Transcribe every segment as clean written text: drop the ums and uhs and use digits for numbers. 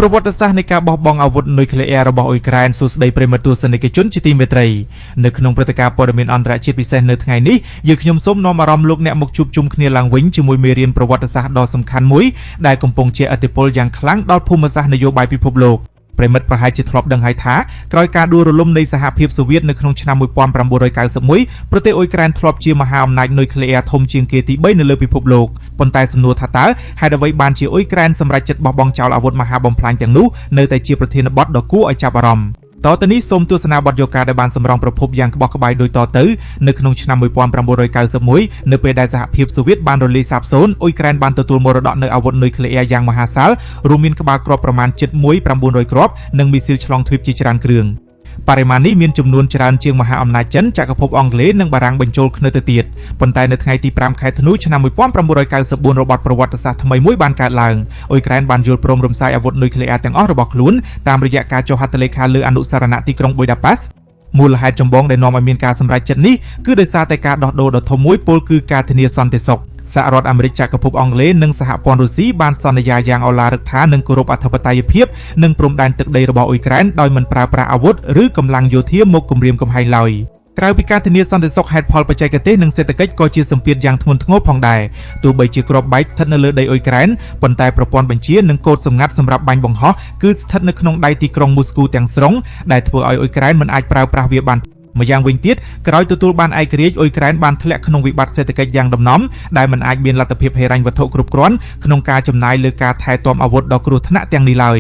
ប្រវត្តិសាស្ត្រនៃការបោះបង់អាវុធនុយក្លេអ៊ែររបស់អ៊ុយក្រែនសួស្ដីប្រិមត្តទស្សនិកជនជាទីមេត្រីនៅក្នុងព្រឹត្តិការណ៍ព័ត៌មានអន្តរជាតិពិសេសនៅថ្ងៃនេះយើងខ្ញុំសូមនាំអារម្មណ៍លោកអ្នកមកជួបជុំគ្នាឡើងវិញជាមួយមេរៀនប្រវត្តិសាស្ត្រដ៏សំខាន់មួយដែលកំពុងជះឥទ្ធិពលយ៉ាងខ្លាំងដល់ភូមិសាស្ត្រនយោបាយពិភពលោកប្រិមិត្តប្រហែលជាធ្លាប់ដឹងហើយថាក្រោយការដួលរលំនៃសហភាពសូវៀតនៅក្នុងឆ្នាំ1991ប្រទេសអ៊ុយក្រែនធ្លាប់ជាមហាអំណាចនុយក្លេអ៊ែរធំជាងគេទី3នៅលើពិភពលោកប៉ុន្តែសំណួរថាតើហេតុអ្វីបានជាអ៊ុយក្រែនសម្រេចចិត្តបោះបង់ចោលអាវុធមហាបំផ្លាញទាំងនោះនៅតែជាប្រធានបទដ៏គួរឲ្យចាប់អារម្មណ៍តទៅនេះសូមទស្សនាបទយកាដែលបានសម្រងប្រភពយ៉ាងក្បោះក្បាយដូចតទៅនៅក្នុងឆ្នាំ1991នៅពេលដែលសហភាពសូវៀតបានរលាយសាបសូន្យអ៊ុយក្រែនបានទទួលមរតកនៅអាវុធនុយក្លេអ៊ែរយ៉ាងមហាសាលរួមមានក្បាលគ្រាប់ប្រមាណជិត1900គ្រាប់និងមីស៊ីលឆ្លងទ្វីបជាច្រើនគ្រឿងបរិមាណនេះមានចំនួនច្រើនជាងមហាអំណាចចិនចក្រភពអង់គ្លេសនិងបារាំងបញ្ចូលគ្នាទៅទៀតប៉ុន្តែនៅថ្ងៃទី5ខែធ្នូឆ្នាំ1994របបប្រវត្តិសាស្ត្រថ្មីមួយបានកើតឡើងអ៊ុយក្រែនបានយល់ព្រមរំសាយអាវុធនុយក្លេអ៊ែរទាំងអស់របស់ខ្លួនតាមរយៈការចុះហត្ថលេខាលើអនុស្សរណៈទីក្រុងប៊ុយដាប៉ាស់មូលហេតុចម្បងដែលនាំឲ្យមានការសម្រេចចិត្តនេះគឺដោយសារតែការដោះដូរដ៏ធំមួយពោលគឺការធានាសន្តិសុខសហរដ្ឋអាមេរិកចក្រភពអង់គ្លេសនិងសហព័ន្ធរុស្ស៊ីបានសន្យាយ៉ាងឱឡារិកថានឹងគោរពអធិបតេយ្យភាពនិងព្រំដែនទឹកដីរបស់អ៊ុយក្រែនដោយមិនប្រើប្រាស់អាវុធឬកម្លាំងយោធាមកគំរាមកំហែងឡើយក្រៅពីការធានាសន្តិសុខហេតុផលបច្ចេកទេសនិងសេដ្ឋកិច្ចក៏ជាសម្ពាធយ៉ាងធ្ងន់ធ្ងរផងដែរទោះបីជាគ្រាប់បែកស្ថិតនៅលើដីអ៊ុយក្រែនប៉ុន្តែប្រព័ន្ធបញ្ជានិងកូដសម្ងាត់សម្រាប់បាញ់បង្ហោះគឺស្ថិតនៅក្នុងដៃទីក្រុងមូស្គូទាំងស្រុងដែលធ្វើឲ្យអ៊ុយក្រែនមិនអាចប្រើប្រាស់វាបានម្យ៉ាងវិញទៀតក្រោយទទួលបានឯករាជ្យអ៊ុយក្រែនបានធ្លាក់ក្នុងវិបត្តិសេដ្ឋកិច្ចយ៉ាងដំណំដែលមិនអាចមានលទ្ធភាពហិរញ្ញវត្ថុគ្រប់គ្រាន់ក្នុងការចំណាយលើការថែទាំអាវុធដ៏គ្រោះថ្នាក់ទាំងនេះឡើយ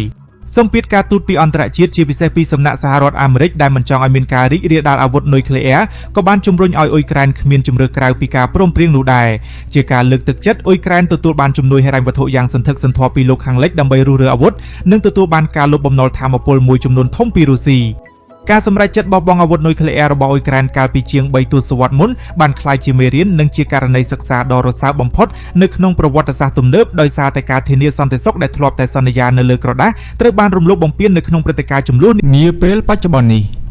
សម្ពាធការទូតពីអន្តរជាតិជាពិសេសពីសំណាក់សហរដ្ឋអាមេរិកដែលមិនចង់ឲ្យមានការរីករាលដាលអាវុធនុយក្លេអ៊ែរក៏បានជំរុញឲ្យអ៊ុយក្រែនគ្មានជំរឿក្រៅពីការព្រមព្រៀងនោះដែរជាការលើកទឹកចិត្តអ៊ុយក្រែនទទួលបានជំនួយហិរញ្ញវត្ថុយ៉ាងសន្ធឹកសន្ធាប់ពីលោកខាងលិចដើម្បីរុះរើអាវុធនិងទទួលបានការលុបបំណុលថាមពលមួយចំនួនធំពីរុស្ស៊ីការសម្រេចចិត្តបោះបង់អាវុធនុយក្លេអ៊ែររបស់អ៊ុយក្រែនកាលពីជាង3ទសវត្សរ៍មុនបានក្លាយជាមេរៀននិងជាករណីសិក្សាដ៏រសើបបំផុតនៅក្នុងប្រវត្តិសាស្ត្រទំនើបដោយសារតែការធានាសន្តិសុខដែលធ្លាប់តែសន្យានៅលើក្រដាសត្រូវបានរំលោភបំពាននៅក្នុងព្រឹត្តិការណ៍ជម្លោះនាពេលបច្ចុប្បន្ននេះ